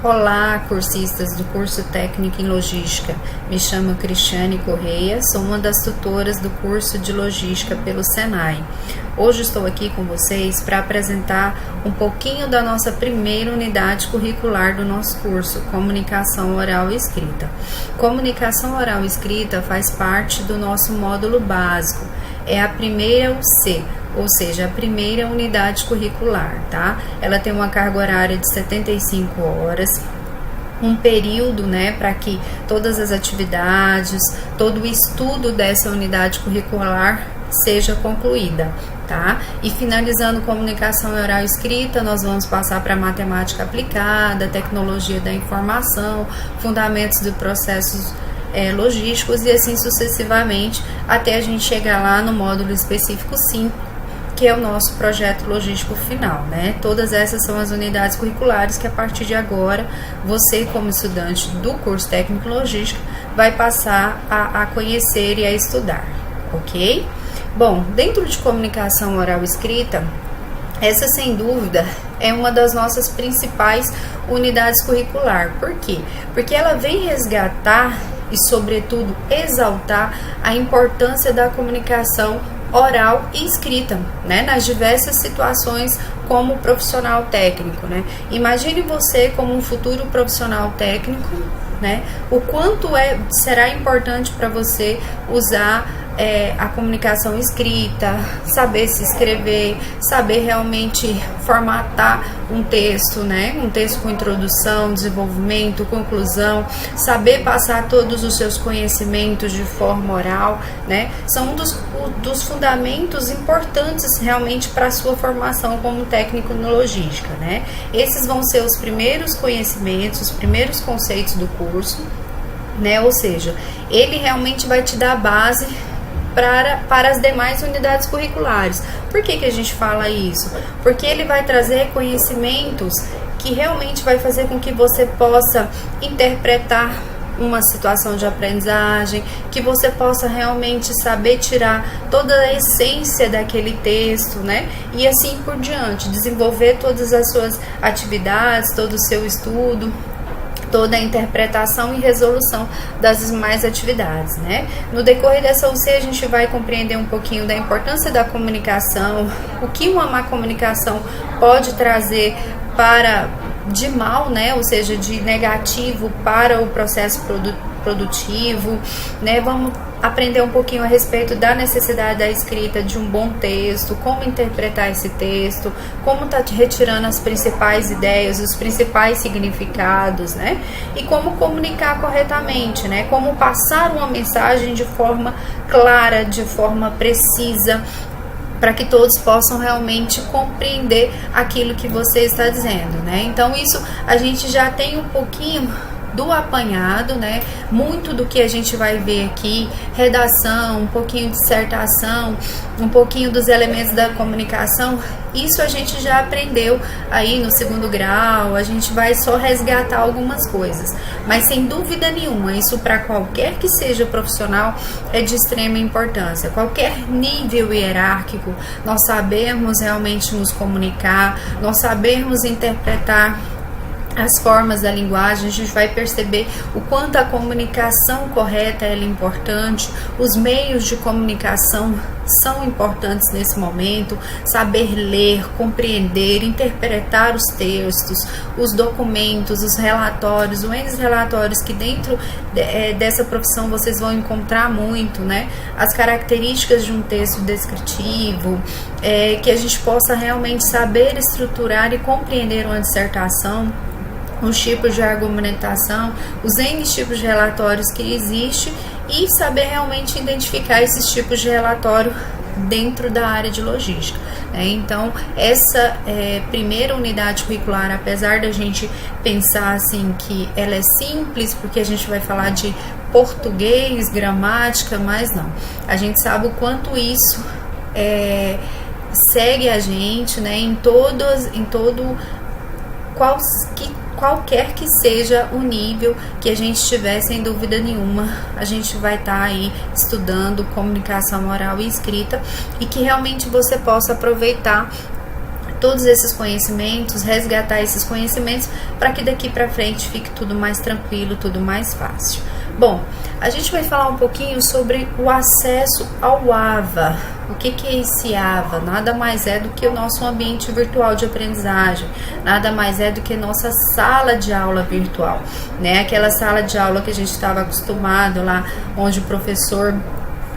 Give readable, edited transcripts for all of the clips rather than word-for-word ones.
Olá, cursistas do curso Técnico em Logística. Me chamo Cristiane Correia, sou uma das tutoras do curso de Logística pelo Senai. Hoje estou aqui com vocês para apresentar um pouquinho da nossa primeira unidade curricular do nosso curso, Comunicação Oral e Escrita. Comunicação Oral e Escrita faz parte do nosso módulo básico, é a primeira UC, ou seja, a primeira unidade curricular, tá? Ela tem uma carga horária de 75 horas, um período, né, para que todas as atividades, todo o estudo dessa unidade curricular seja concluída, tá? E finalizando comunicação oral e escrita, nós vamos passar para matemática aplicada, tecnologia da informação, fundamentos de processos logísticos e assim sucessivamente, até a gente chegar lá no módulo específico 5, que é o nosso projeto logístico final, né? Todas essas são as unidades curriculares que a partir de agora, você como estudante do curso técnico em logística, vai passar a conhecer e a estudar, ok? Bom, dentro de comunicação oral e escrita, essa sem dúvida é uma das nossas principais unidades curricular. Por quê? Porque ela vem resgatar e, sobretudo, exaltar a importância da comunicação oral e escrita, né, nas diversas situações como profissional técnico, né? Imagine você como um futuro profissional técnico, né? O quanto será importante para você usar a comunicação escrita, saber se escrever, saber realmente formatar um texto, né? Um texto com introdução, desenvolvimento, conclusão, saber passar todos os seus conhecimentos de forma oral, né? São um dos fundamentos importantes realmente para a sua formação como técnico em logística, né? Esses vão ser os primeiros conhecimentos, os primeiros conceitos do curso, né? Ou seja, ele realmente vai te dar a base para as demais unidades curriculares. Por que a gente fala isso? Porque ele vai trazer conhecimentos que realmente vai fazer com que você possa interpretar uma situação de aprendizagem, que você possa realmente saber tirar toda a essência daquele texto, né? E assim por diante, desenvolver todas as suas atividades, todo o seu estudo, toda a interpretação e resolução das demais atividades, né? No decorrer dessa UC, a gente vai compreender um pouquinho da importância da comunicação, o que uma má comunicação pode trazer de mal, né? Ou seja, de negativo para o processo produtivo, né? Vamos aprender um pouquinho a respeito da necessidade da escrita de um bom texto, como interpretar esse texto, como tá retirando as principais ideias, os principais significados, né? E como comunicar corretamente, né? Como passar uma mensagem de forma clara, de forma precisa, para que todos possam realmente compreender aquilo que você está dizendo, né? Então isso a gente já tem um pouquinho do apanhado, né? Muito do que a gente vai ver aqui, redação, um pouquinho de dissertação, um pouquinho dos elementos da comunicação, isso a gente já aprendeu aí no segundo grau, a gente vai só resgatar algumas coisas, mas sem dúvida nenhuma, isso para qualquer que seja profissional é de extrema importância, qualquer nível hierárquico, nós sabemos realmente nos comunicar, nós sabemos interpretar as formas da linguagem, a gente vai perceber o quanto a comunicação correta é importante, os meios de comunicação são importantes nesse momento, saber ler, compreender, interpretar os textos, os documentos, os relatórios, os relatórios que dentro dessa profissão vocês vão encontrar muito, né? As características de um texto descritivo, que a gente possa realmente saber estruturar e compreender uma dissertação, os tipos de argumentação, os N tipos de relatórios que existem e saber realmente identificar esses tipos de relatório dentro da área de logística, né? Então, essa primeira unidade curricular, apesar da gente pensar assim que ela é simples, porque a gente vai falar de português, gramática, mas não. A gente sabe o quanto isso segue a gente, né? Qualquer que seja o nível que a gente estiver, sem dúvida nenhuma, a gente vai estar aí estudando comunicação oral e escrita e que realmente você possa aproveitar todos esses conhecimentos, resgatar esses conhecimentos para que daqui para frente fique tudo mais tranquilo, tudo mais fácil. Bom, a gente vai falar um pouquinho sobre o acesso ao AVA. O que é esse AVA? Nada mais é do que o nosso ambiente virtual de aprendizagem, nada mais é do que nossa sala de aula virtual, né? Aquela sala de aula que a gente estava acostumado lá, onde o professor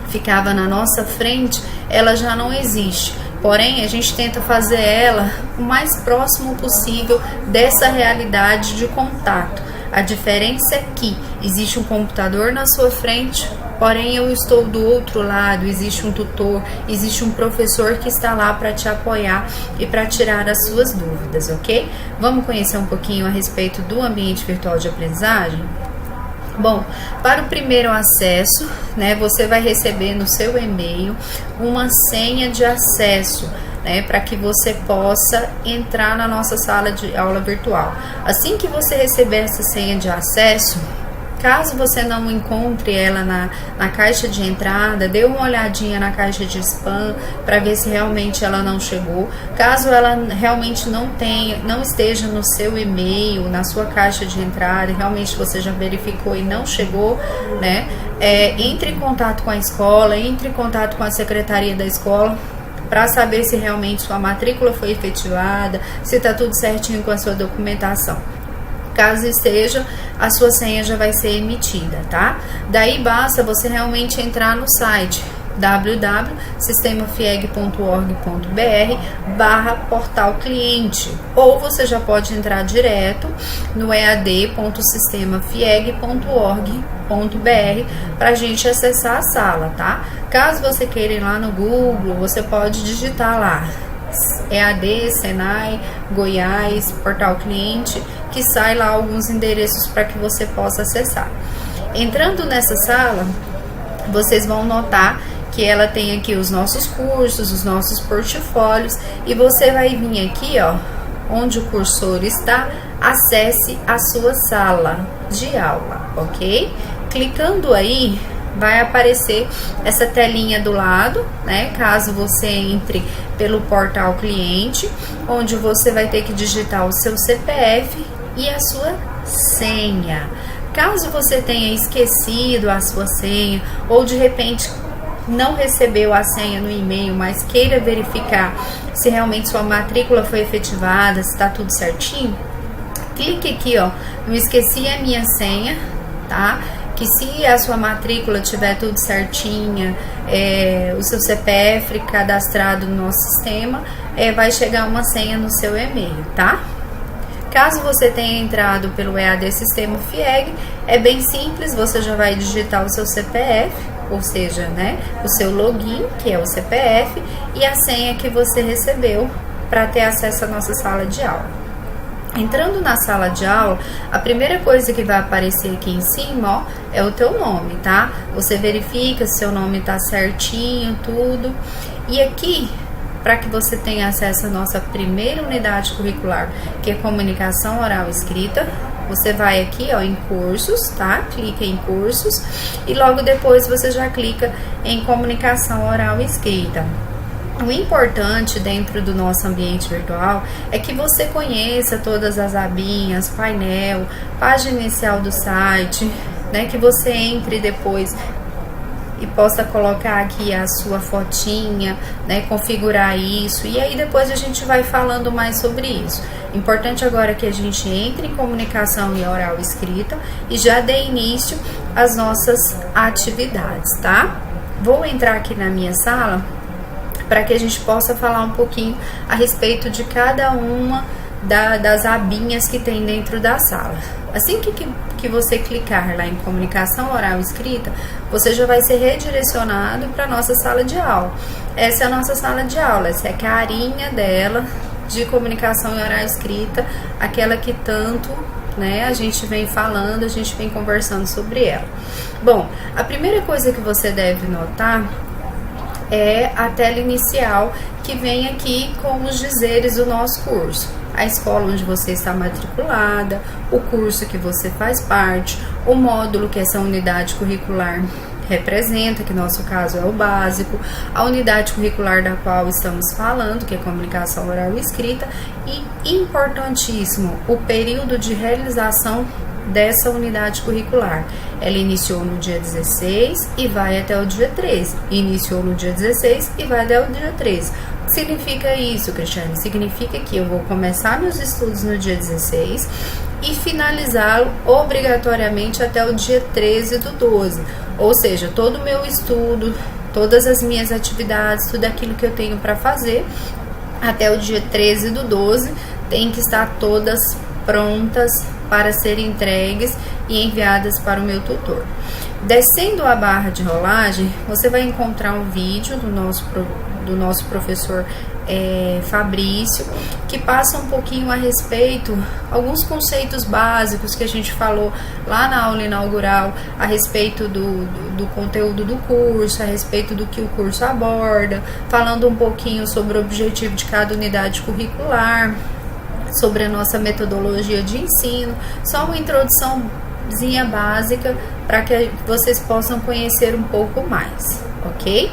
ficava na nossa frente, ela já não existe. Porém, a gente tenta fazer ela o mais próximo possível dessa realidade de contato. A diferença é que existe um computador na sua frente, porém eu estou do outro lado, existe um tutor, existe um professor que está lá para te apoiar e para tirar as suas dúvidas, ok? Vamos conhecer um pouquinho a respeito do ambiente virtual de aprendizagem? Bom, para o primeiro acesso, né, você vai receber no seu e-mail uma senha de acesso, né, para que você possa entrar na nossa sala de aula virtual. Assim que você receber essa senha de acesso, caso você não encontre ela na caixa de entrada, dê uma olhadinha na caixa de spam para ver se realmente ela não chegou. Caso ela realmente não esteja no seu e-mail, na sua caixa de entrada, realmente você já verificou e não chegou, né? Entre em contato com a escola, entre em contato com a secretaria da escola para saber se realmente sua matrícula foi efetivada, se está tudo certinho com a sua documentação. Caso esteja, a sua senha já vai ser emitida, tá? Daí basta você realmente entrar no site www.sistemafieg.org.br/portal cliente, ou você já pode entrar direto no ead.sistemafieg.org.br para a gente acessar a sala, tá? Caso você queira ir lá no Google, você pode digitar lá EAD, Senai, Goiás, Portal Cliente, que sai lá alguns endereços para que você possa acessar. Entrando nessa sala, vocês vão notar que ela tem aqui os nossos cursos, os nossos portfólios, e você vai vir aqui, ó, onde o cursor está, acesse a sua sala de aula, ok? Clicando aí, vai aparecer essa telinha do lado, né? Caso você entre pelo portal cliente, onde você vai ter que digitar o seu CPF e a sua senha. Caso você tenha esquecido a sua senha ou de repente não recebeu a senha no e-mail, mas queira verificar se realmente sua matrícula foi efetivada, se está tudo certinho, clique aqui, ó, não esqueci a minha senha, tá? Que se a sua matrícula tiver tudo certinha, o seu CPF cadastrado no nosso sistema, vai chegar uma senha no seu e-mail, tá? Caso você tenha entrado pelo EAD Sistema FIEG, é bem simples, você já vai digitar o seu CPF, ou seja, né, o seu login, que é o CPF, e a senha que você recebeu para ter acesso à nossa sala de aula. Entrando na sala de aula, a primeira coisa que vai aparecer aqui em cima, ó, é o teu nome, tá? Você verifica se seu nome tá certinho, tudo. E aqui, para que você tenha acesso à nossa primeira unidade curricular, que é comunicação oral e escrita, você vai aqui, ó, em cursos, tá? Clica em cursos e logo depois você já clica em comunicação oral e escrita. O importante dentro do nosso ambiente virtual é que você conheça todas as abinhas, painel, página inicial do site, né? Que você entre depois e possa colocar aqui a sua fotinha, né? Configurar isso, e aí depois a gente vai falando mais sobre isso. Importante agora que a gente entre em comunicação e oral escrita e já dê início às nossas atividades, tá? Vou entrar aqui na minha sala para que a gente possa falar um pouquinho a respeito de cada uma das abinhas que tem dentro da sala. Assim que você clicar lá em comunicação oral e escrita, você já vai ser redirecionado para a nossa sala de aula. Essa é a nossa sala de aula, essa é a carinha dela de comunicação oral e escrita, aquela que tanto, né, a gente vem falando, a gente vem conversando sobre ela. Bom, a primeira coisa que você deve notar é a tela inicial, que vem aqui com os dizeres do nosso curso. A escola onde você está matriculada, o curso que você faz parte, o módulo, que é essa unidade curricular representa, que no nosso caso é o básico, a unidade curricular da qual estamos falando, que é comunicação oral e escrita, e importantíssimo, o período de realização dessa unidade curricular. Ela iniciou no dia 16 e vai até o dia 13. Iniciou no dia 16 e vai até o dia 13. O que significa isso, Cristiane? Significa que eu vou começar meus estudos no dia 16 e finalizá-lo obrigatoriamente até o dia 13 do 12. Ou seja, todo o meu estudo, todas as minhas atividades, tudo aquilo que eu tenho para fazer até o dia 13 do 12 tem que estar todas prontas para serem entregues e enviadas para o meu tutor. Descendo a barra de rolagem, você vai encontrar um vídeo do nosso professor Fabrício, que passa um pouquinho a respeito, alguns conceitos básicos que a gente falou lá na aula inaugural, a respeito do conteúdo do curso, a respeito do que o curso aborda, falando um pouquinho sobre o objetivo de cada unidade curricular, sobre a nossa metodologia de ensino, só uma introduçãozinha básica para que vocês possam conhecer um pouco mais, ok?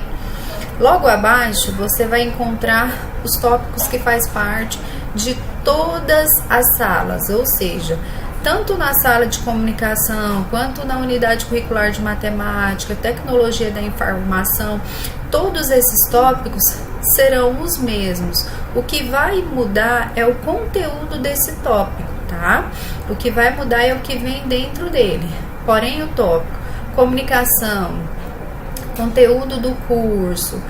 Logo abaixo você vai encontrar os tópicos que faz parte de todas as salas, ou seja, tanto na sala de comunicação, quanto na unidade curricular de matemática, tecnologia da informação, todos esses tópicos serão os mesmos. O que vai mudar é o conteúdo desse tópico, tá? O que vai mudar é o que vem dentro dele. Porém, o tópico comunicação, conteúdo do curso,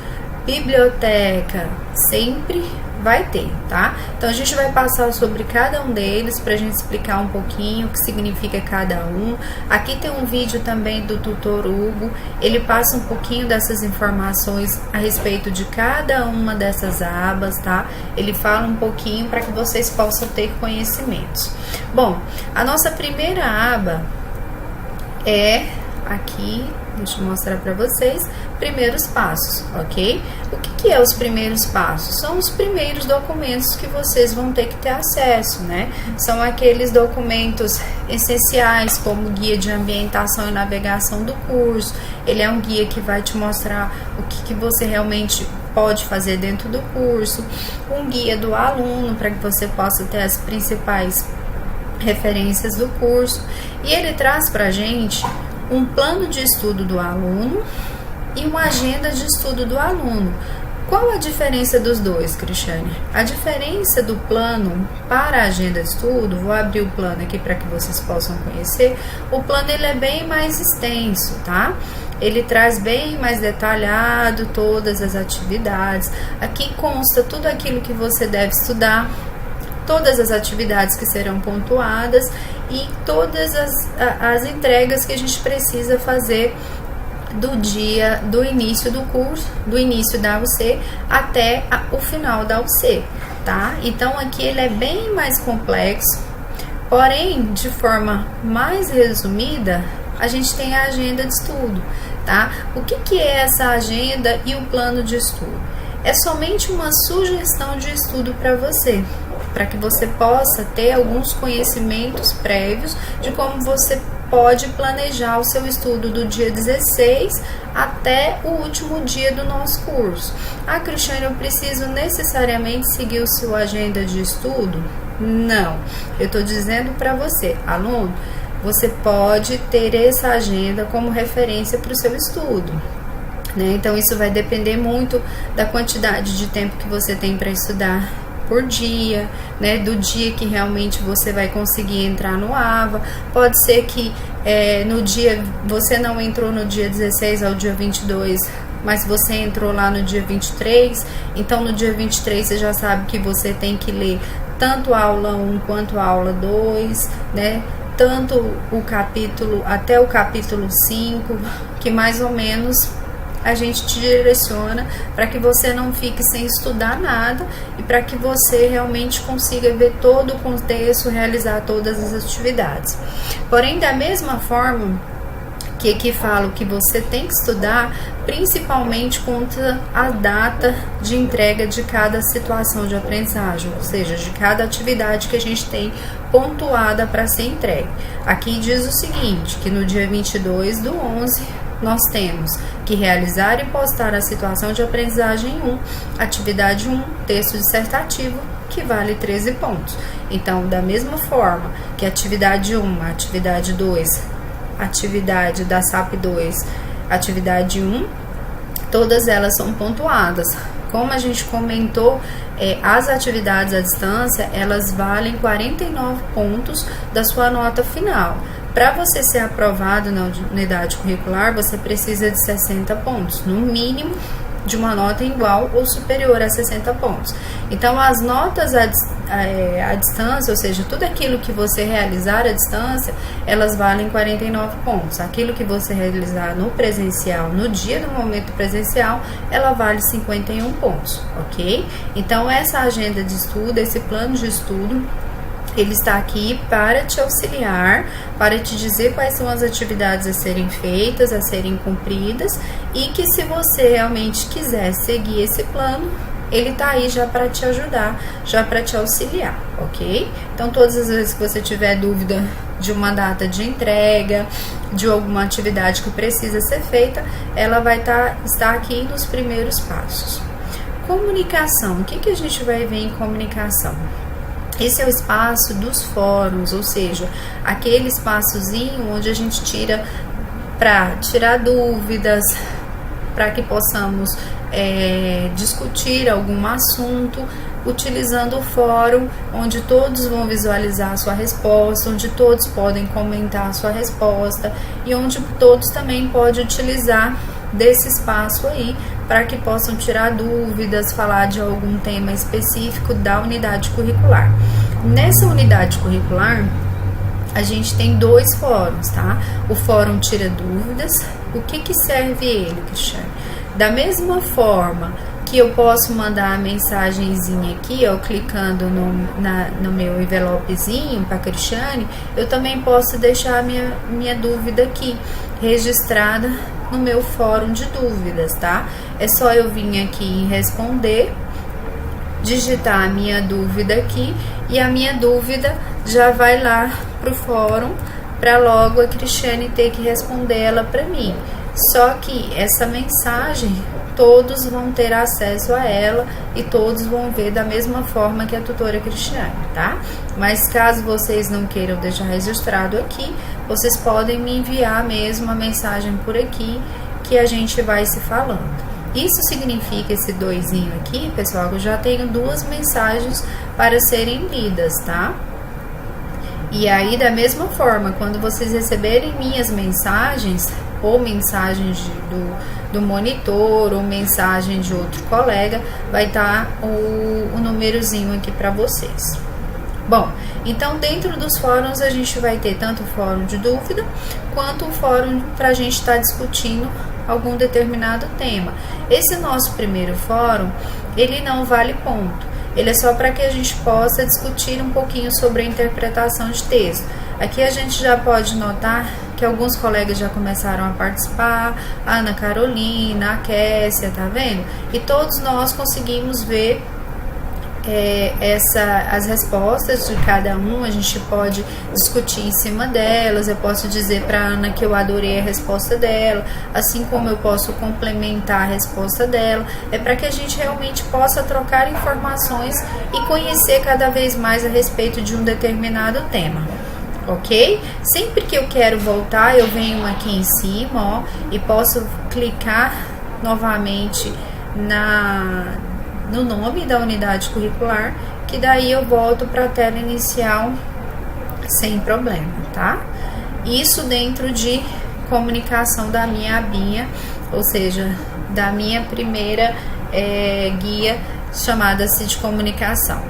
biblioteca, sempre vai ter, tá? Então a gente vai passar sobre cada um deles pra gente explicar um pouquinho o que significa cada um. Aqui tem um vídeo também do tutor Hugo, ele passa um pouquinho dessas informações a respeito de cada uma dessas abas, tá? Ele fala um pouquinho para que vocês possam ter conhecimentos. Bom, a nossa primeira aba é aqui, deixa eu mostrar para vocês, primeiros passos, ok? O que é os primeiros passos? São os primeiros documentos que vocês vão ter que ter acesso, né? São aqueles documentos essenciais, como o guia de ambientação e navegação do curso. Ele é um guia que vai te mostrar o que você realmente pode fazer dentro do curso, um guia do aluno para que você possa ter as principais referências do curso, e ele traz para a gente um plano de estudo do aluno e uma agenda de estudo do aluno. Qual a diferença dos dois, Cristiane? A diferença do plano para a agenda de estudo, vou abrir o plano aqui para que vocês possam conhecer, o plano ele é bem mais extenso, tá? Ele traz bem mais detalhado todas as atividades, aqui consta tudo aquilo que você deve estudar, todas as atividades que serão pontuadas e todas as entregas que a gente precisa fazer do início do curso, do início da UC até o final da UC, tá? Então aqui ele é bem mais complexo, porém de forma mais resumida a gente tem a agenda de estudo, tá? O que é essa agenda e o plano de estudo? É somente uma sugestão de estudo para você, para que você possa ter alguns conhecimentos prévios de como você pode planejar o seu estudo do dia 16 até o último dia do nosso curso. Ah, Cristiane, eu preciso necessariamente seguir a sua agenda de estudo? Não, eu estou dizendo para você, aluno, você pode ter essa agenda como referência para o seu estudo, né? Então isso vai depender muito da quantidade de tempo que você tem para estudar por dia, né, do dia que realmente você vai conseguir entrar no AVA. Pode ser que no dia, você não entrou no dia 16 ao dia 22, mas você entrou lá no dia 23, então no dia 23 você já sabe que você tem que ler tanto a aula 1 quanto a aula 2, né, tanto o capítulo, até o capítulo 5, que mais ou menos a gente te direciona para que você não fique sem estudar nada e para que você realmente consiga ver todo o contexto, realizar todas as atividades. Porém, da mesma forma que aqui falo que você tem que estudar, principalmente contra a data de entrega de cada situação de aprendizagem, ou seja, de cada atividade que a gente tem pontuada para ser entregue. Aqui diz o seguinte, que no dia 22 do 11 nós temos que realizar e postar a situação de aprendizagem 1, atividade 1, texto dissertativo, que vale 13 pontos. Então, da mesma forma que atividade 1, atividade 2, atividade da SAP 2, atividade 1, todas elas são pontuadas. Como a gente comentou, as atividades à distância, elas valem 49 pontos da sua nota final. Para você ser aprovado na unidade curricular, você precisa de 60 pontos, no mínimo de uma nota igual ou superior a 60 pontos. Então, as notas à distância, ou seja, tudo aquilo que você realizar à distância, elas valem 49 pontos. Aquilo que você realizar no presencial, no dia do momento presencial, ela vale 51 pontos, ok? Então, essa agenda de estudo, esse plano de estudo, ele está aqui para te auxiliar, para te dizer quais são as atividades a serem feitas, a serem cumpridas, e que se você realmente quiser seguir esse plano, ele está aí já para te ajudar, já para te auxiliar, ok? Então, todas as vezes que você tiver dúvida de uma data de entrega, de alguma atividade que precisa ser feita, ela vai estar aqui nos primeiros passos. Comunicação, o que a gente vai ver em comunicação? Esse é o espaço dos fóruns, ou seja, aquele espaçozinho onde a gente tira para tirar dúvidas, para que possamos discutir algum assunto, utilizando o fórum, onde todos vão visualizar a sua resposta, onde todos podem comentar a sua resposta e onde todos também podem utilizar desse espaço aí para que possam tirar dúvidas, falar de algum tema específico da unidade curricular. Nessa unidade curricular, a gente tem 2 fóruns, tá? O fórum Tira Dúvidas. O que serve ele, Cristiane? Da mesma forma que eu posso mandar a mensagenzinha aqui, ó, clicando no meu envelopezinho para a Cristiane, eu também posso deixar a minha dúvida aqui, registrada no meu fórum de dúvidas, tá? É só eu vir aqui em responder, digitar a minha dúvida aqui e a minha dúvida já vai lá pro fórum para logo a Cristiane ter que responder ela para mim. Só que essa mensagem todos vão ter acesso a ela e todos vão ver da mesma forma que a tutora Cristiane, tá? Mas caso vocês não queiram deixar registrado aqui, vocês podem me enviar mesmo a mensagem por aqui que a gente vai se falando. Isso significa, esse 2zinho aqui, pessoal, que eu já tenho 2 mensagens para serem lidas, tá? E aí, da mesma forma, quando vocês receberem minhas mensagens, ou mensagens do monitor, ou mensagem de outro colega, vai estar o númerozinho aqui para vocês. Bom, então dentro dos fóruns a gente vai ter tanto o fórum de dúvida, quanto o fórum para a gente estar discutindo algum determinado tema. Esse nosso primeiro fórum, ele não vale ponto. Ele é só para que a gente possa discutir um pouquinho sobre a interpretação de texto. Aqui a gente já pode notar que alguns colegas já começaram a participar, a Ana Carolina, a Kessia, tá vendo? E todos nós conseguimos ver as respostas de cada um, a gente pode discutir em cima delas. Eu posso dizer para a Ana que eu adorei a resposta dela, assim como eu posso complementar a resposta dela. É para que a gente realmente possa trocar informações e conhecer cada vez mais a respeito de um determinado tema, ok? Sempre que eu quero voltar, eu venho aqui em cima, ó, e posso clicar novamente no nome da unidade curricular, que daí eu volto para a tela inicial sem problema, tá? Isso dentro de comunicação da minha abinha, ou seja, da minha primeira guia, chamada-se de comunicação.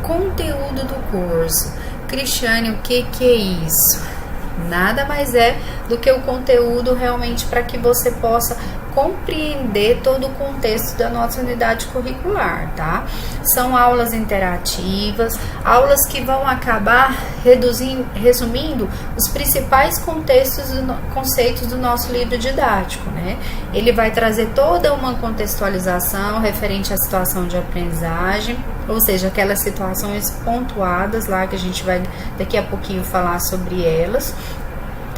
Conteúdo do curso. Cristiane, o que é isso? Nada mais é do que o conteúdo realmente para que você possa compreender todo o contexto da nossa unidade curricular, tá? São aulas interativas, aulas que vão acabar resumindo os principais conceitos do nosso livro didático, né? Ele vai trazer toda uma contextualização referente à situação de aprendizagem, ou seja, aquelas situações pontuadas lá que a gente vai daqui a pouquinho falar sobre elas.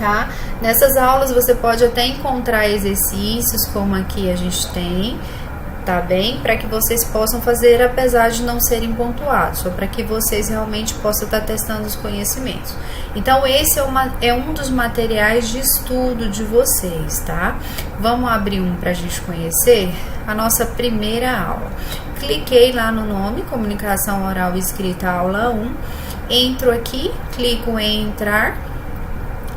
tá? Nessas aulas você pode até encontrar exercícios como aqui a gente tem, tá bem? Para que vocês possam fazer, apesar de não serem pontuados, só para que vocês realmente possam estar testando os conhecimentos. Então, esse é um dos materiais de estudo de vocês, tá? Vamos abrir um para a gente conhecer a nossa primeira aula. Cliquei lá no nome, Comunicação Oral e Escrita, aula 1. Entro aqui, clico em entrar,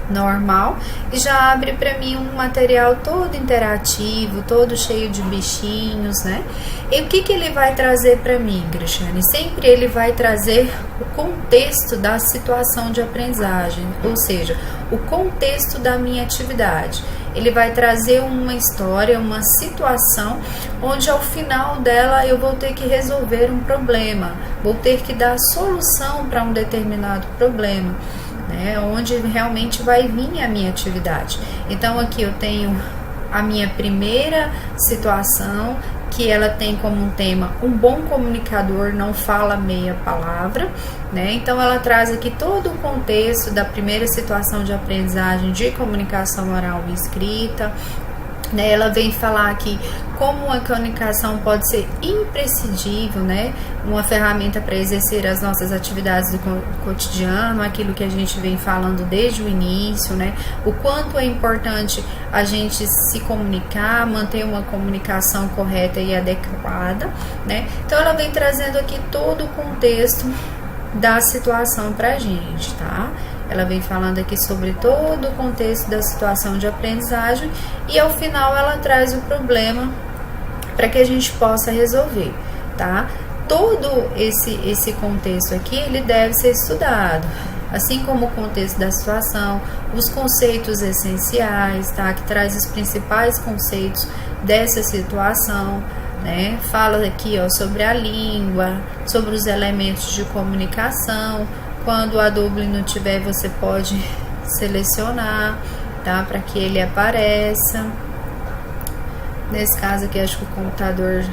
normal, e já abre para mim um material todo interativo, todo cheio de bichinhos, né? E o que ele vai trazer para mim, Cristiane? Sempre ele vai trazer o contexto da situação de aprendizagem, ou seja, o contexto da minha atividade. Ele vai trazer uma história, uma situação, onde ao final dela eu vou ter que resolver um problema, vou ter que dar solução para um determinado problema, né, onde realmente vai vir a minha atividade. Então aqui eu tenho a minha primeira situação, que ela tem como um tema: um bom comunicador não fala meia palavra, né? Então ela traz aqui todo o contexto da primeira situação de aprendizagem de comunicação oral e escrita, né? Ela vem falar aqui como a comunicação pode ser imprescindível, né? Uma ferramenta para exercer as nossas atividades do cotidiano, aquilo que a gente vem falando desde o início, né? O quanto é importante a gente se comunicar, manter uma comunicação correta e adequada, né? Então ela vem trazendo aqui todo o contexto da situação pra gente, tá? Ela vem falando aqui sobre todo o contexto da situação de aprendizagem e ao final ela traz o problema para que a gente possa resolver, tá? Todo esse contexto aqui, ele deve ser estudado, assim como o contexto da situação, os conceitos essenciais, tá? Que traz os principais conceitos dessa situação, né? Fala aqui, ó, sobre a língua, sobre os elementos de comunicação. Quando a Dublin não tiver, você pode selecionar, tá? Para que ele apareça. Nesse caso aqui, acho que o computador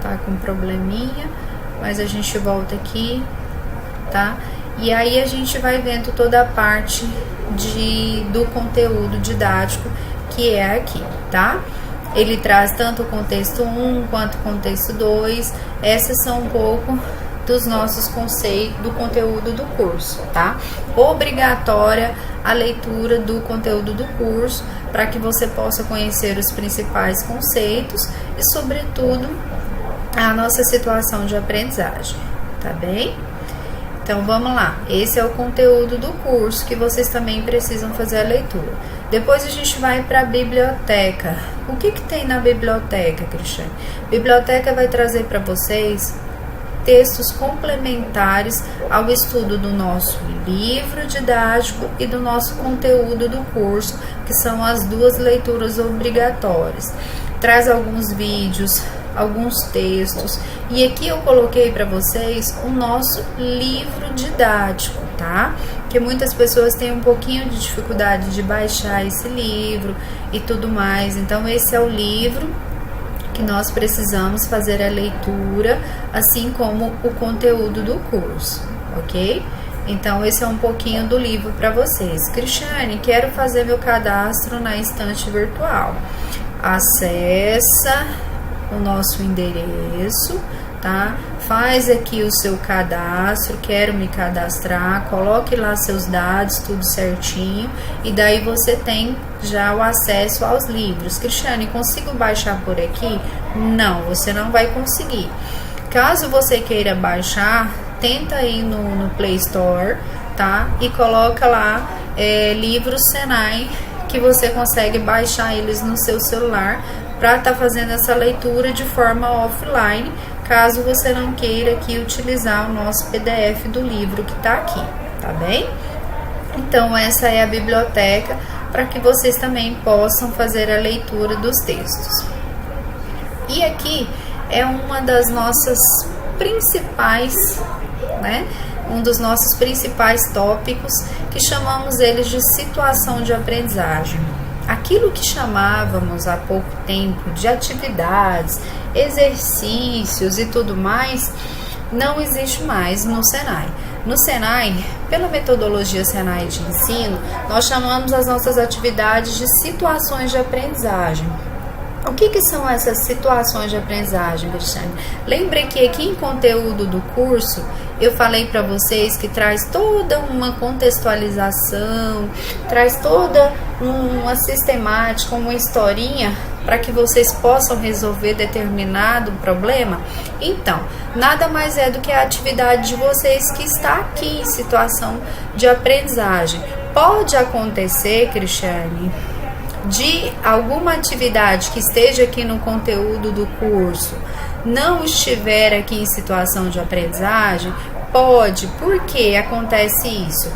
tá com probleminha, mas a gente volta aqui, tá? E aí a gente vai vendo toda a parte do conteúdo didático que é aqui, tá? Ele traz tanto o contexto 1 quanto o contexto 2. Essas são um pouco dos nossos conceitos do conteúdo do curso, tá? Obrigatória a leitura do conteúdo do curso para que você possa conhecer os principais conceitos e, sobretudo, a nossa situação de aprendizagem, tá bem? Então vamos lá, esse é o conteúdo do curso que vocês também precisam fazer a leitura. Depois a gente vai para a biblioteca. O que tem na biblioteca, Cristiane? Biblioteca vai trazer para vocês textos complementares ao estudo do nosso livro didático e do nosso conteúdo do curso, que são as duas leituras obrigatórias. Traz alguns vídeos, alguns textos, e aqui eu coloquei para vocês o nosso livro didático, tá? Que muitas pessoas têm um pouquinho de dificuldade de baixar esse livro e tudo mais. Então esse é o livro que nós precisamos fazer a leitura, assim como o conteúdo do curso, ok? Então esse é um pouquinho do livro para vocês. Cristiane, quero fazer meu cadastro na estante virtual. Acessa o nosso endereço, tá? Faz aqui o seu cadastro, quero me cadastrar, coloque lá seus dados, tudo certinho, e daí você tem já o acesso aos livros. Cristiane, consigo baixar por aqui? Não, você não vai conseguir. Caso você queira baixar, tenta ir no Play Store, tá? E coloca lá livros Senai, que você consegue baixar eles no seu celular para estar fazendo essa leitura de forma offline, caso você não queira aqui utilizar o nosso PDF do livro que está aqui, tá bem? Então essa é a biblioteca para que vocês também possam fazer a leitura dos textos. E aqui é uma das nossas principais, né? Um dos nossos principais tópicos, que chamamos eles de situação de aprendizagem. Aquilo que chamávamos há pouco tempo de atividades, exercícios e tudo mais, não existe mais no Senai. No Senai, pela metodologia Senai de ensino, nós chamamos as nossas atividades de situações de aprendizagem. O que são essas situações de aprendizagem, Cristiane? Lembre que aqui em conteúdo do curso, eu falei para vocês que traz toda uma contextualização, traz toda uma sistemática, uma historinha para que vocês possam resolver determinado problema. Então, nada mais é do que a atividade de vocês que está aqui em situação de aprendizagem. Pode acontecer, Cristiane, de alguma atividade que esteja aqui no conteúdo do curso não estiver aqui em situação de aprendizagem? Pode. Por que acontece isso?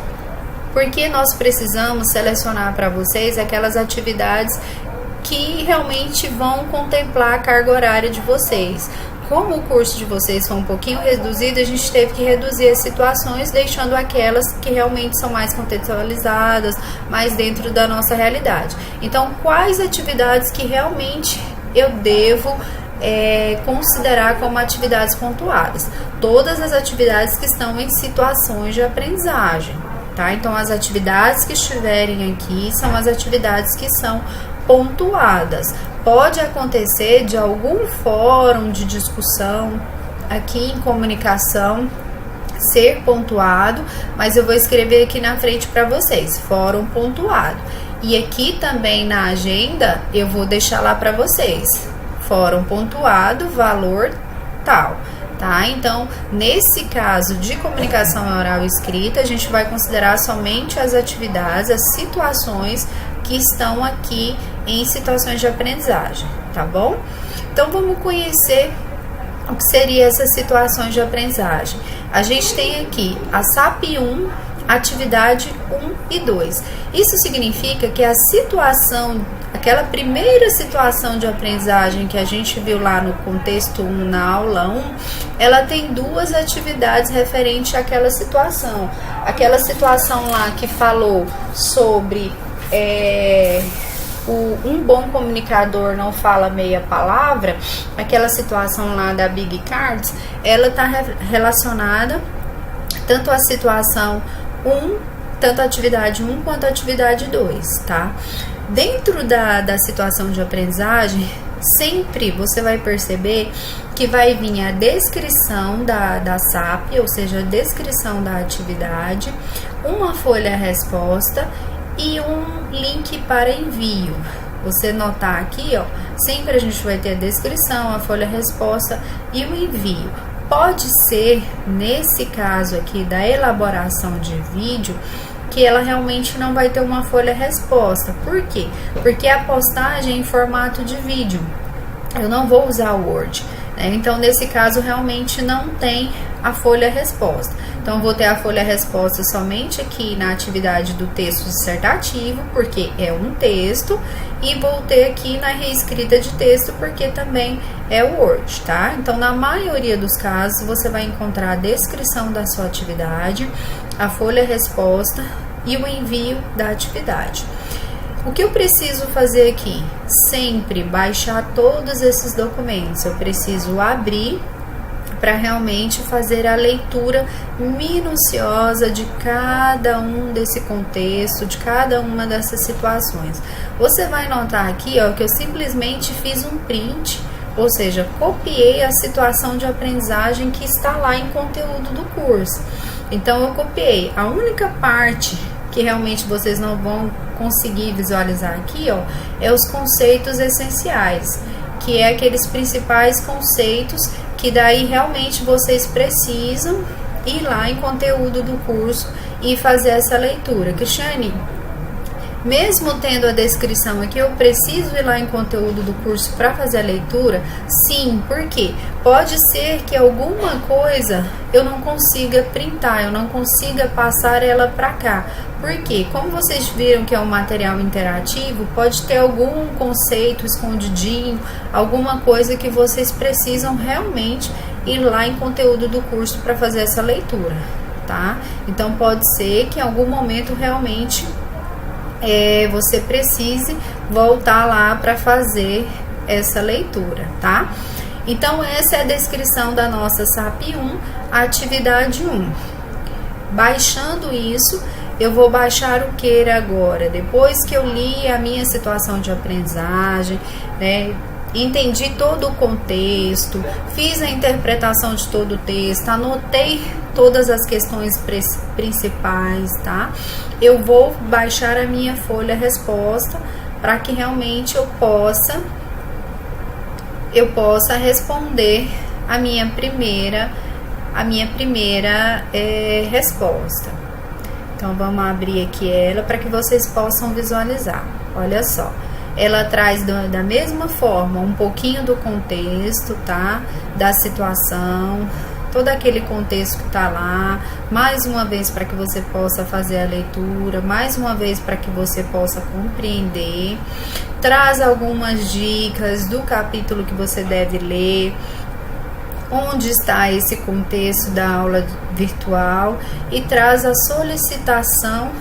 Porque nós precisamos selecionar para vocês aquelas atividades que realmente vão contemplar a carga horária de vocês. Como o curso de vocês foi um pouquinho reduzido, a gente teve que reduzir as situações, deixando aquelas que realmente são mais contextualizadas, mais dentro da nossa realidade. Então, quais atividades que realmente eu devo considerar como atividades pontuadas? Todas as atividades que estão em situações de aprendizagem, tá? Então, as atividades que estiverem aqui são as atividades que são pontuadas. Pode acontecer de algum fórum de discussão aqui em comunicação ser pontuado, mas eu vou escrever aqui na frente para vocês, fórum pontuado. E aqui também na agenda eu vou deixar lá para vocês, fórum pontuado, valor tal, tá? Então, nesse caso de comunicação oral e escrita, a gente vai considerar somente as atividades, as situações que estão aqui em situações de aprendizagem, tá bom? Então, vamos conhecer o que seriam essas situações de aprendizagem. A gente tem aqui a SAP 1, atividade 1 e 2. Isso significa que a situação, aquela primeira situação de aprendizagem que a gente viu lá no contexto 1, na aula 1, ela tem duas atividades referentes àquela situação. Aquela situação lá que falou sobre um bom comunicador não fala meia palavra, aquela situação lá da Big Cards, ela está relacionada tanto à situação 1, tanto a atividade 1 quanto a atividade 2, tá? Dentro da situação de aprendizagem, sempre você vai perceber que vai vir a descrição da SAP, ou seja, a descrição da atividade, uma folha-resposta e um link para envio. Você notar aqui, ó, sempre a gente vai ter a descrição, a folha-resposta e o envio. Pode ser, nesse caso aqui da elaboração de vídeo, que ela realmente não vai ter uma folha-resposta. Por quê? Porque a postagem é em formato de vídeo. Eu não vou usar o Word, né? Então, nesse caso, realmente não tem a folha-resposta. Então, vou ter a folha-resposta somente aqui na atividade do texto dissertativo, porque é um texto, e vou ter aqui na reescrita de texto, porque também é o Word, tá? Então, na maioria dos casos, você vai encontrar a descrição da sua atividade, a folha-resposta e o envio da atividade. O que eu preciso fazer aqui? Sempre baixar todos esses documentos. Eu preciso abrir para realmente fazer a leitura minuciosa de cada um desse contexto, de cada uma dessas situações. Você vai notar aqui, ó, que eu simplesmente fiz um print, ou seja, copiei a situação de aprendizagem que está lá em conteúdo do curso. Então, eu copiei. A única parte que realmente vocês não vão conseguir visualizar aqui, ó, é os conceitos essenciais, que é aqueles principais conceitos que daí realmente vocês precisam ir lá em conteúdo do curso e fazer essa leitura. Cristiane, mesmo tendo a descrição aqui, eu preciso ir lá em conteúdo do curso para fazer a leitura? Sim, por quê? Pode ser que alguma coisa eu não consiga printar, eu não consiga passar ela para cá. Por quê? Como vocês viram que é um material interativo, pode ter algum conceito escondidinho, alguma coisa que vocês precisam realmente ir lá em conteúdo do curso para fazer essa leitura, tá? Então, pode ser que em algum momento realmente você precise voltar lá para fazer essa leitura, tá? Então, essa é a descrição da nossa SAP 1, atividade 1. Baixando isso, eu vou baixar o que agora? Depois que eu li a minha situação de aprendizagem, né? Entendi todo o contexto, fiz a interpretação de todo o texto, anotei todas as questões principais, tá? Eu vou baixar a minha folha resposta para que realmente eu possa responder a minha primeira resposta. Então vamos abrir aqui ela para que vocês possam visualizar. Olha só. Ela traz da mesma forma um pouquinho do contexto, tá? Da situação, todo aquele contexto que tá lá, mais uma vez para que você possa fazer a leitura, mais uma vez para que você possa compreender. Traz algumas dicas do capítulo que você deve ler, onde está esse contexto da aula virtual, e traz a solicitação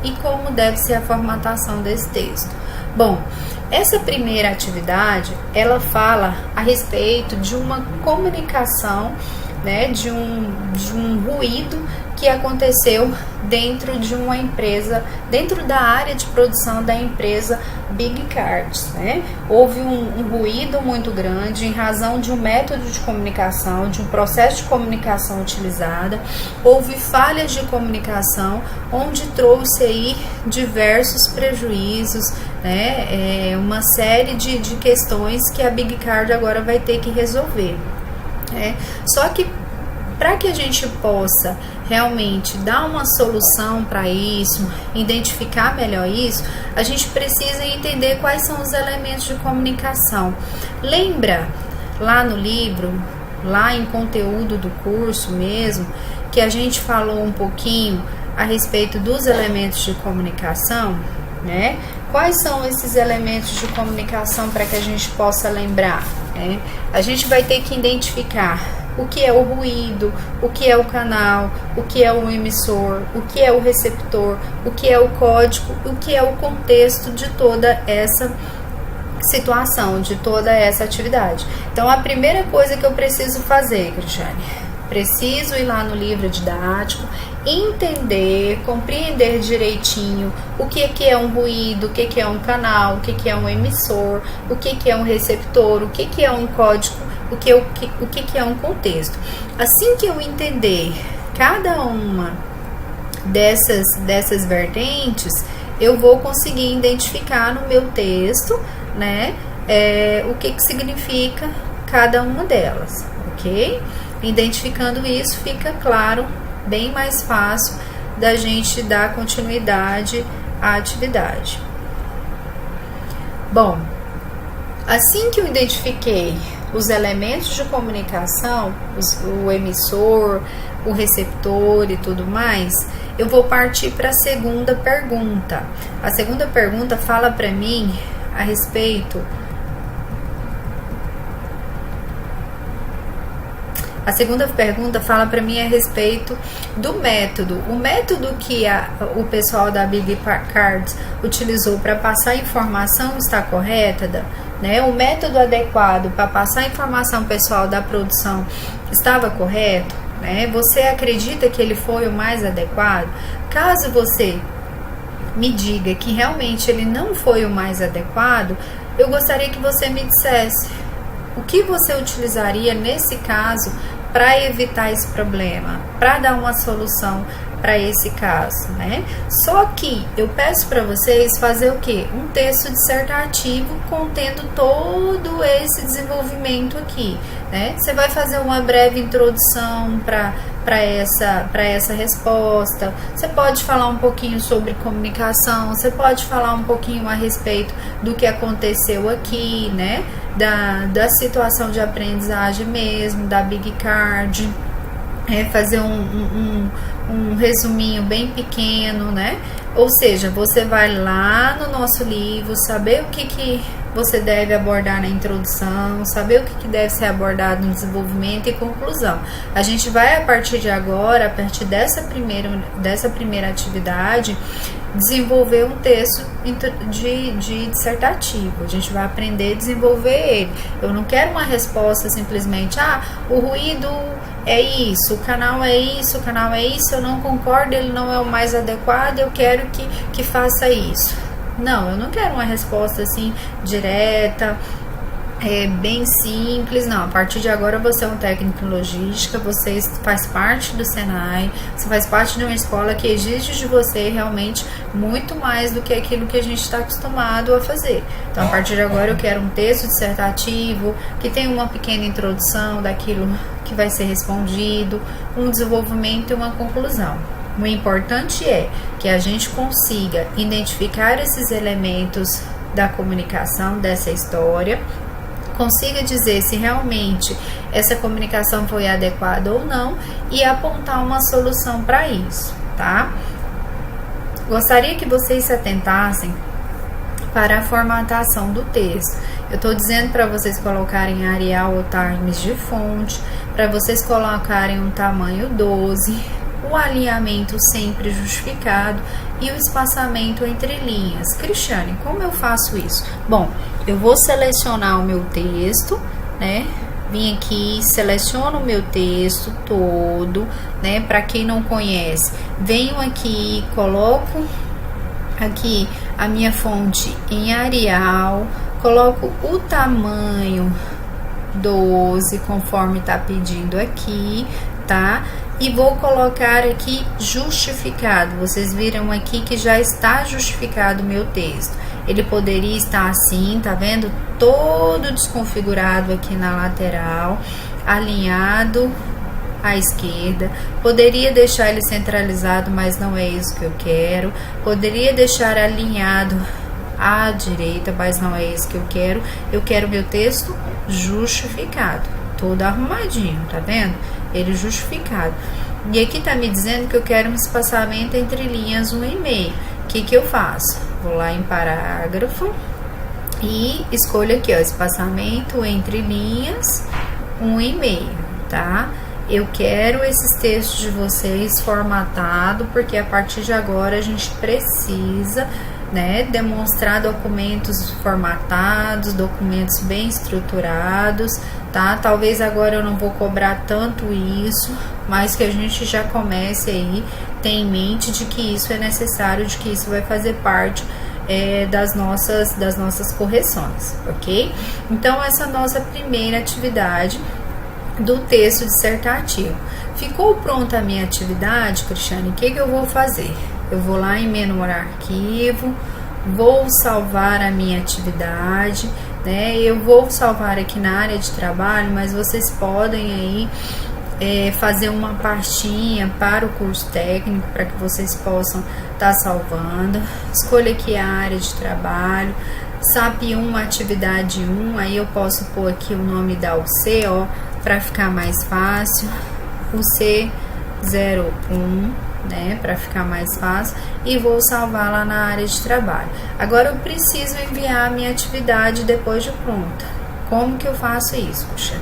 e como deve ser a formatação desse texto. Bom, essa primeira atividade, ela fala a respeito de uma comunicação, né, de um ruído que aconteceu dentro de uma empresa, dentro da área de produção da empresa Big Cards, né? Houve um ruído muito grande em razão de um método de comunicação, de um processo de comunicação utilizada. Houve falhas de comunicação, onde trouxe aí diversos prejuízos, né? Uma série de questões que a Big Card agora vai ter que resolver. Só que para que a gente possa realmente dar uma solução para isso, identificar melhor isso, a gente precisa entender quais são os elementos de comunicação. Lembra lá no livro, lá em conteúdo do curso mesmo, que a gente falou um pouquinho a respeito dos elementos de comunicação, né? Quais são esses elementos de comunicação para que a gente possa lembrar? A gente vai ter que identificar o que é o ruído, o que é o canal, o que é o emissor, o que é o receptor, o que é o código, o que é o contexto de toda essa situação, de toda essa atividade. Então, a primeira coisa que eu preciso fazer, Cristiane, preciso ir lá no livro didático, entender, compreender direitinho o que é um ruído, o que é um canal, o que é um emissor, o que é um receptor, o que é um código, o que é um contexto. Assim que eu entender cada uma dessas vertentes, eu vou conseguir identificar no meu texto, né, o que significa cada uma delas, ok? Identificando isso, fica claro, bem mais fácil da gente dar continuidade à atividade. Bom, assim que eu identifiquei os elementos de comunicação, o emissor, o receptor e tudo mais, eu vou partir para a segunda pergunta. A segunda pergunta fala para mim a respeito... A segunda pergunta fala para mim a respeito do método. O método que o pessoal da Big Cards utilizou para passar a informação está correta? Né? O método adequado para passar a informação pessoal da produção estava correto? Né? Você acredita que ele foi o mais adequado? Caso você me diga que realmente ele não foi o mais adequado, eu gostaria que você me dissesse o que você utilizaria nesse caso para evitar esse problema, para dar uma solução para esse caso, né? Só que eu peço para vocês fazer o quê? Um texto dissertativo contendo todo esse desenvolvimento aqui, né? Você vai fazer uma breve introdução para essa resposta. Você pode falar um pouquinho sobre comunicação, você pode falar um pouquinho a respeito do que aconteceu aqui, né? Da situação de aprendizagem mesmo, da Big Card, fazer um resuminho bem pequeno, né? Ou seja, você vai lá no nosso livro, saber o que você deve abordar na introdução, saber o que deve ser abordado no desenvolvimento e conclusão. A gente vai, a partir de agora, a partir dessa primeira atividade, desenvolver um texto de dissertativo. A gente vai aprender a desenvolver ele. Eu não quero uma resposta simplesmente, o ruído é isso, o canal é isso, o canal é isso, eu não concordo, ele não é o mais adequado, eu quero que faça isso. Não, eu não quero uma resposta assim direta, bem simples. Não, a partir de agora você é um técnico em logística, você faz parte do Senai, você faz parte de uma escola que exige de você realmente muito mais do que aquilo que a gente está acostumado a fazer. Então, a partir de agora eu quero um texto dissertativo que tenha uma pequena introdução daquilo que vai ser respondido, um desenvolvimento e uma conclusão. O importante é que a gente consiga identificar esses elementos da comunicação dessa história, consiga dizer se realmente essa comunicação foi adequada ou não e apontar uma solução para isso, tá? Gostaria que vocês se atentassem para a formatação do texto. Eu estou dizendo para vocês colocarem Arial ou Times de fonte, para vocês colocarem um tamanho 12, o alinhamento sempre justificado e o espaçamento entre linhas. Cristiane, como eu faço isso? Bom, eu vou selecionar o meu texto, né? Vim aqui, seleciono o meu texto todo, né? Para quem não conhece, venho aqui, coloco aqui a minha fonte em Arial, coloco o tamanho 12, conforme tá pedindo aqui, tá? E vou colocar aqui justificado. Vocês viram aqui que já está justificado o meu texto. Ele poderia estar assim, tá vendo? Todo desconfigurado aqui na lateral, alinhado à esquerda. Poderia deixar ele centralizado, mas não é isso que eu quero. Poderia deixar alinhado à direita, mas não é isso que eu quero. Eu quero meu texto justificado, todo arrumadinho, tá vendo? Ele justificado. E aqui tá me dizendo que eu quero um espaçamento entre linhas 1,5. O que eu faço? Vou lá em parágrafo e escolho aqui, ó, espaçamento entre linhas 1,5, tá? Eu quero esses textos de vocês formatado, porque a partir de agora a gente precisa, né, demonstrar documentos formatados, documentos bem estruturados, tá? Talvez agora eu não vou cobrar tanto isso, mas que a gente já comece aí, tem em mente de que isso é necessário, de que isso vai fazer parte das nossas correções, ok? Então, essa nossa primeira atividade do texto dissertativo. Ficou pronta a minha atividade, Cristiane? O que eu vou fazer? Eu vou lá em menu arquivo, vou salvar a minha atividade, né? Eu vou salvar aqui na área de trabalho, mas vocês podem aí fazer uma pastinha para o curso técnico, para que vocês possam estar salvando. Escolha aqui a área de trabalho, SAP 1, atividade 1, aí eu posso pôr aqui o nome da UC, ó, para ficar mais fácil, UC01, né, para ficar mais fácil, e vou salvar lá na área de trabalho. Agora eu preciso enviar a minha atividade depois de pronta. Como que eu faço isso? Puxa,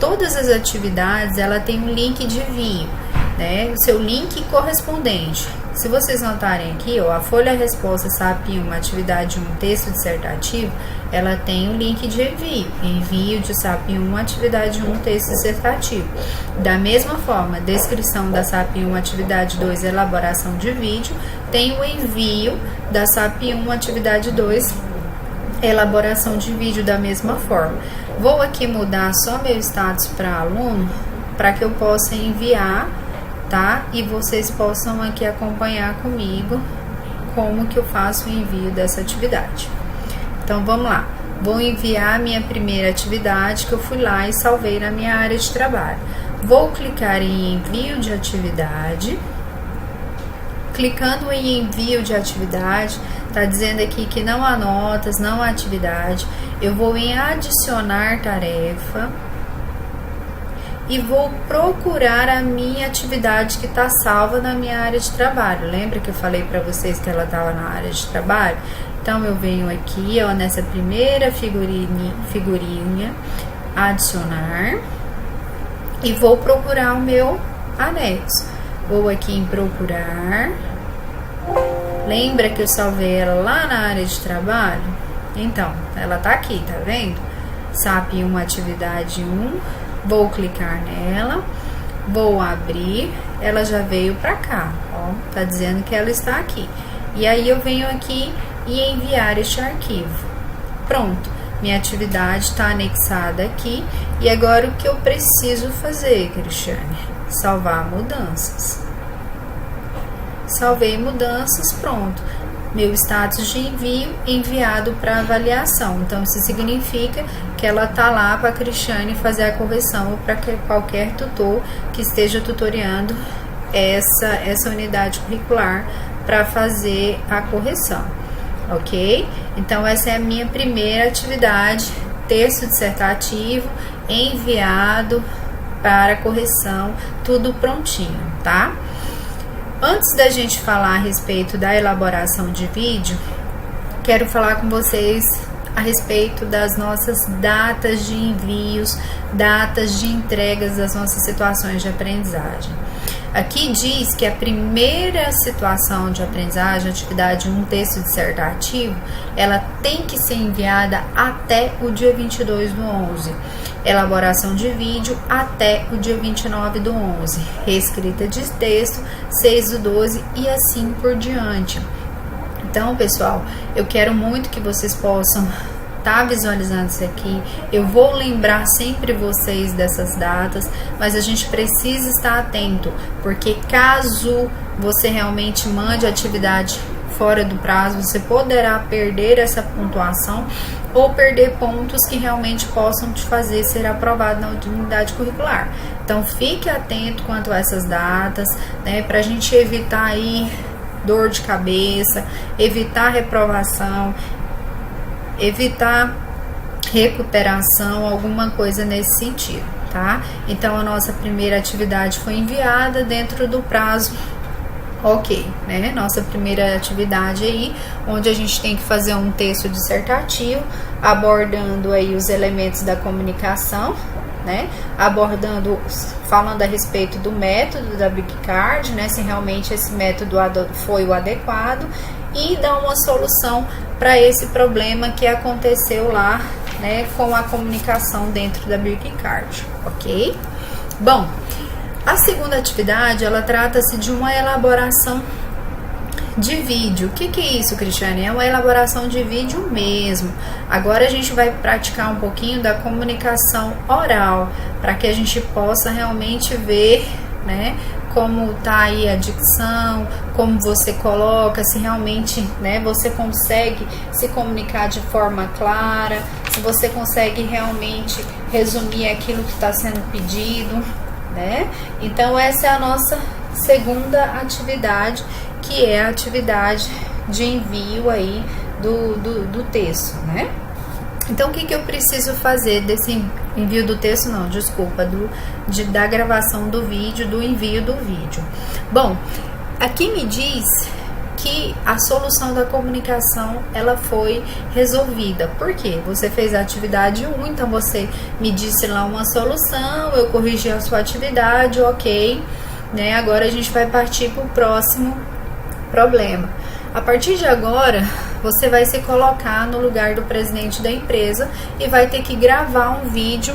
todas as atividades, ela tem um link de envio, né, o seu link correspondente. Se vocês notarem aqui, ó, a folha resposta SAP 1, atividade 1, texto dissertativo, ela tem um link de envio de SAP 1, atividade 1, texto dissertativo. Da mesma forma, descrição da SAP 1, atividade 2, elaboração de vídeo, tem o envio da SAP 1, atividade 2, elaboração de vídeo da mesma forma. Vou aqui mudar só meu status para aluno, para que eu possa enviar, tá? E vocês possam aqui acompanhar comigo como que eu faço o envio dessa atividade. Então, vamos lá. Vou enviar a minha primeira atividade, que eu fui lá e salvei na minha área de trabalho. Vou clicar em envio de atividade. Clicando em envio de atividade, tá dizendo aqui que não há notas, não há atividade. Eu vou em adicionar tarefa. e vou procurar a minha atividade que está salva na minha área de trabalho. Lembra que eu falei para vocês que ela estava na área de trabalho? Então eu venho aqui, ó, nessa primeira figurinha, adicionar, e vou procurar o meu anexo. Vou aqui em procurar. Lembra que eu salvei ela lá na área de trabalho? Então, ela tá aqui, tá vendo? SAP 1, atividade 1. Vou clicar nela, vou abrir, ela já veio para cá, ó, tá dizendo que ela está aqui. E aí eu venho aqui e enviar este arquivo. Pronto, minha atividade está anexada aqui. E agora o que eu preciso fazer, Cristiane? Salvar mudanças. Salvei mudanças, pronto. Meu status de envio enviado para avaliação. Então, isso significa que ela tá lá para a Cristiane fazer a correção, ou para qualquer tutor que esteja tutoriando essa unidade curricular para fazer a correção, ok? Então, essa é a minha primeira atividade, texto dissertativo enviado para correção, tudo prontinho, tá? Antes da gente falar a respeito da elaboração de vídeo, quero falar com vocês a respeito das nossas datas de envios, datas de entregas das nossas situações de aprendizagem. Aqui diz que a primeira situação de aprendizagem, atividade 1, texto dissertativo, ela tem que ser enviada até o dia 22 do 11. Elaboração de vídeo até o dia 29 do 11. Reescrita de texto 6 do 12 e assim por diante. Então, pessoal, eu quero muito que vocês possam tá visualizando isso aqui. Eu vou lembrar sempre vocês dessas datas, mas a gente precisa estar atento, porque caso você realmente mande a atividade fora do prazo, você poderá perder essa pontuação ou perder pontos que realmente possam te fazer ser aprovado na unidade curricular. Então fique atento quanto a essas datas, né, para a gente evitar aí dor de cabeça, evitar reprovação, evitar recuperação, alguma coisa nesse sentido, tá? Então a nossa primeira atividade foi enviada dentro do prazo, ok, né? Nossa primeira atividade aí, onde a gente tem que fazer um texto dissertativo, abordando aí os elementos da comunicação, né? Abordando, falando a respeito do método da Big Card, né? Se realmente esse método foi o adequado, e dar uma solução para esse problema que aconteceu lá, né, com a comunicação dentro da Big Card, ok? Bom, a segunda atividade, ela trata-se de uma elaboração de vídeo. O que é isso, Cristiane? É uma elaboração de vídeo mesmo. Agora a gente vai praticar um pouquinho da comunicação oral, para que a gente possa realmente ver, né, como tá aí a dicção, como você coloca, se realmente, né, você consegue se comunicar de forma clara, se você consegue realmente resumir aquilo que está sendo pedido, né? Então essa é a nossa segunda atividade, que é a atividade de envio aí do texto, né? Então, o que eu preciso fazer desse envio do texto? Não, desculpa, da gravação do vídeo, do envio do vídeo. Bom, aqui me diz que a solução da comunicação, ela foi resolvida. Por quê? Você fez a atividade 1, então você me disse lá uma solução, eu corrigi a sua atividade, ok, né? Agora a gente vai partir para o próximo problema. A partir de agora, você vai se colocar no lugar do presidente da empresa e vai ter que gravar um vídeo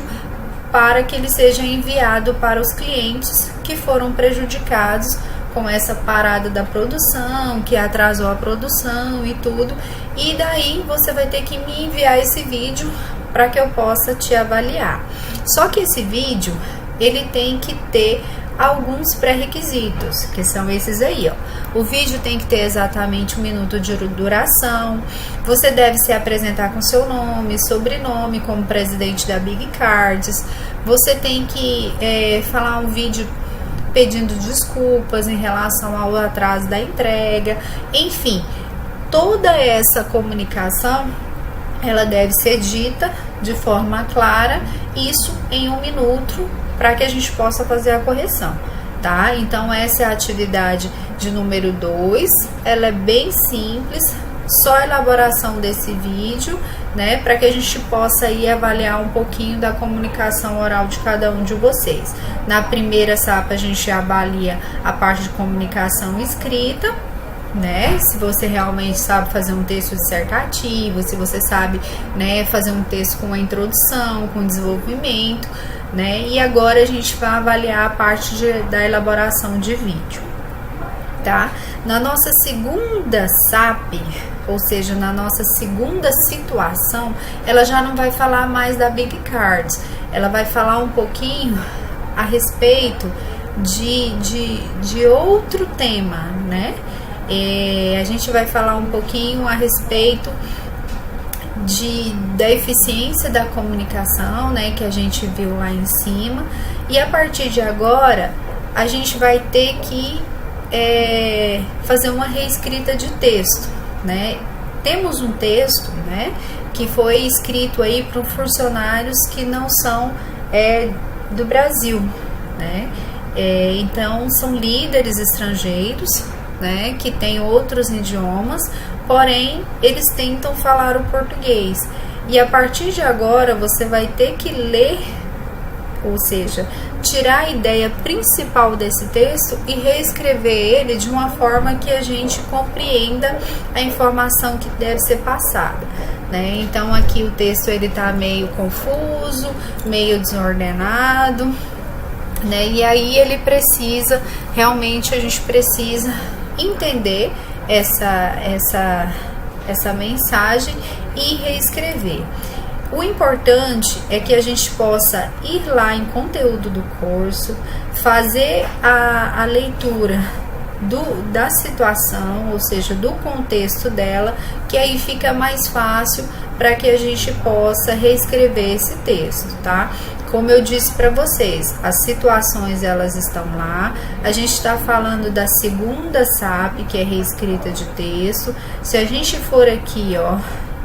para que ele seja enviado para os clientes que foram prejudicados com essa parada da produção, que atrasou a produção e tudo. E daí você vai ter que me enviar esse vídeo para que eu possa te avaliar. Só que esse vídeo, ele tem que ter alguns pré-requisitos, que são esses aí, ó. O vídeo tem que ter exatamente 1 minuto de duração. Você deve se apresentar com seu nome, sobrenome, como presidente da Big Cards. Você tem que falar um vídeo pedindo desculpas em relação ao atraso da entrega. Enfim, toda essa comunicação, ela deve ser dita de forma clara, isso em 1 minuto, para que a gente possa fazer a correção, tá? Então essa é a atividade de número 2, ela é bem simples, só a elaboração desse vídeo, né, para que a gente possa aí avaliar um pouquinho da comunicação oral de cada um de vocês. Na primeira SAP a gente avalia a parte de comunicação escrita, né, se você realmente sabe fazer um texto dissertativo, se você sabe, né, fazer um texto com a introdução, com desenvolvimento, né, e agora a gente vai avaliar a parte da elaboração de vídeo, tá? Na nossa segunda SAP, ou seja, na nossa segunda situação, ela já não vai falar mais da Big Cards, ela vai falar um pouquinho a respeito de outro tema, né? A gente vai falar um pouquinho a respeito da eficiência da comunicação, né, que a gente viu lá em cima, e a partir de agora a gente vai ter que fazer uma reescrita de texto, né? Temos um texto, né, que foi escrito aí para funcionários que não são do Brasil, né? Então são líderes estrangeiros, né, que têm outros idiomas, porém eles tentam falar o português. E a partir de agora você vai ter que ler, ou seja, tirar a ideia principal desse texto e reescrever ele de uma forma que a gente compreenda a informação que deve ser passada, né? Então aqui o texto ele tá meio confuso, meio desordenado, né? E aí ele precisa, realmente a gente precisa entender essa mensagem e reescrever. O importante é que a gente possa ir lá em conteúdo do curso, fazer a leitura da situação, ou seja, do contexto dela, que aí fica mais fácil para que a gente possa reescrever esse texto, tá? Como eu disse para vocês, as situações elas estão lá. A gente está falando da segunda SAP, que é reescrita de texto. Se a gente for aqui, ó,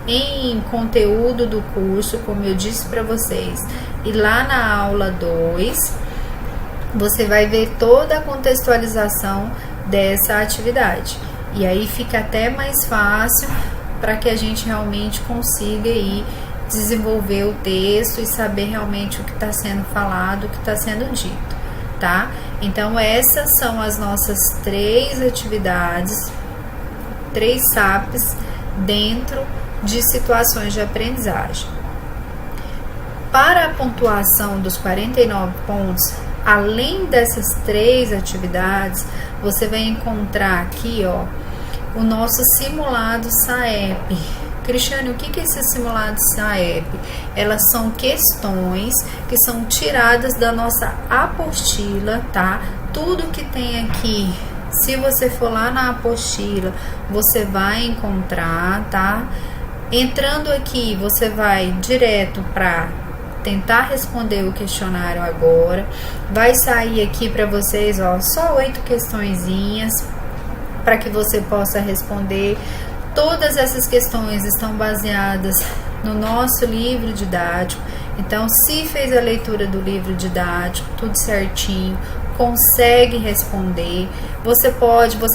em conteúdo do curso, como eu disse para vocês, e lá na aula 2, você vai ver toda a contextualização dessa atividade. E aí fica até mais fácil para que a gente realmente consiga aí desenvolver o texto e saber realmente o que está sendo falado, o que está sendo dito, tá? Então essas são as nossas 3 atividades, 3 SAPs dentro de situações de aprendizagem. Para a pontuação dos 49 pontos, além dessas 3 atividades, você vai encontrar aqui, ó, o nosso simulado SAEP. Cristiane, o que é esse simulado SAEP? Elas são questões que são tiradas da nossa apostila, tá? Tudo que tem aqui, se você for lá na apostila, você vai encontrar, tá? Entrando aqui, você vai direto para tentar responder o questionário agora. Vai sair aqui para vocês, ó, só 8 questõezinhas para que você possa responder. Todas essas questões estão baseadas no nosso livro didático. Então, se fez a leitura do livro didático, tudo certinho, consegue responder. Você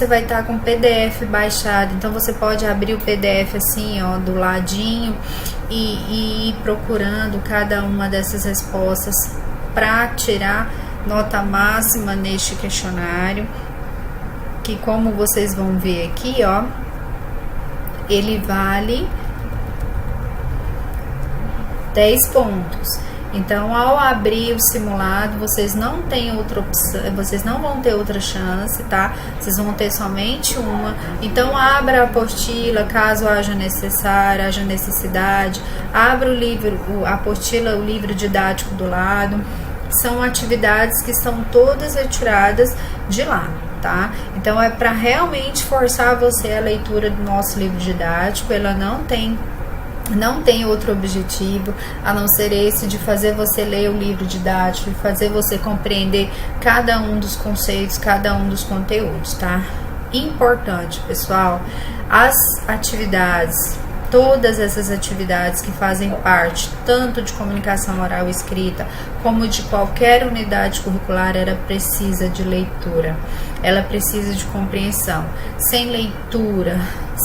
vai estar com o PDF baixado, então você pode abrir o PDF assim, ó, do ladinho e ir procurando cada uma dessas respostas para tirar nota máxima neste questionário, que, como vocês vão ver aqui, ó, ele vale 10 pontos. Então, ao abrir o simulado, vocês não têm outra opção, vocês não vão ter outra chance, tá? Vocês vão ter somente uma. Então, abra a apostila, caso haja necessidade. Abra o livro, a apostila, o livro didático do lado. São atividades que são todas retiradas de lá, tá? Então, é para realmente forçar você a leitura do nosso livro didático. Ela não tem outro objetivo a não ser esse de fazer você ler o livro didático e fazer você compreender cada um dos conceitos, cada um dos conteúdos, tá? Importante, pessoal, as atividades todas essas atividades que fazem parte tanto de comunicação oral e escrita como de qualquer unidade curricular, ela precisa de leitura, ela precisa de compreensão. Sem leitura,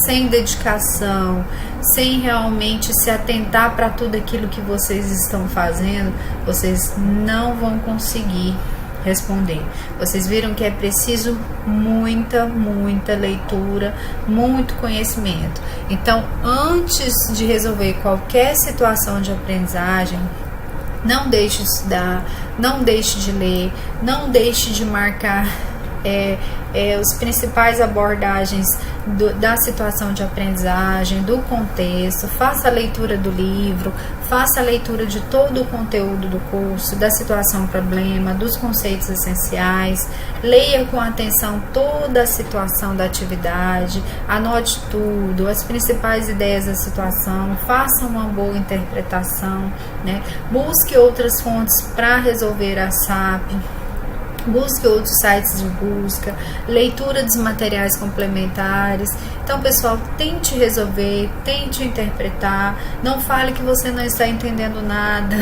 sem dedicação, sem realmente se atentar para tudo aquilo que vocês estão fazendo, vocês não vão conseguir responder. Vocês viram que é preciso muita não muito conhecimento. Então, antes de resolver qualquer situação de aprendizagem, não deixe de estudar, não deixe de ler, não deixe de marcar os principais abordagens da situação de aprendizagem, do contexto, faça a leitura do livro, faça a leitura de todo o conteúdo do curso, da situação problema, dos conceitos essenciais, leia com atenção toda a situação da atividade, anote tudo, as principais ideias da situação, faça uma boa interpretação, né? Busque outras fontes para resolver a SAP, busque outros sites de busca, leitura dos materiais complementares. Então, pessoal, tente resolver, tente interpretar, não fale que você não está entendendo nada.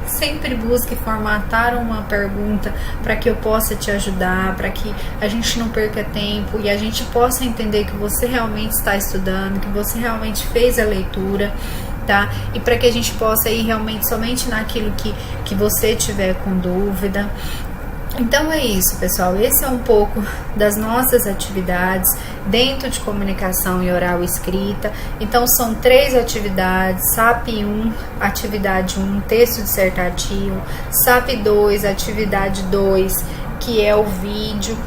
Sempre busque formatar uma pergunta para que eu possa te ajudar, para que a gente não perca tempo e a gente possa entender que você realmente está estudando, que você realmente fez a leitura, tá? E para que a gente possa ir realmente somente naquilo que você tiver com dúvida. Então é isso, pessoal, esse é um pouco das nossas atividades dentro de comunicação e oral e escrita. Então são 3 atividades: SAP 1, atividade 1, texto dissertativo, SAP 2, atividade 2, que é o vídeo,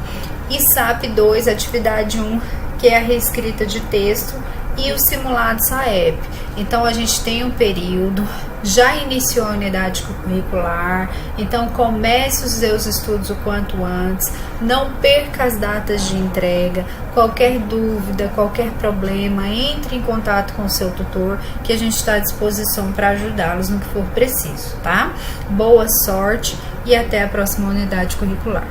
e SAP 2, atividade 1, que é a reescrita de texto, e o simulado SAEP. Então a gente tem um período, já iniciou a unidade curricular, então comece os seus estudos o quanto antes, não perca as datas de entrega. Qualquer dúvida, qualquer problema, entre em contato com o seu tutor, que a gente está à disposição para ajudá-los no que for preciso, tá? Boa sorte e até a próxima unidade curricular.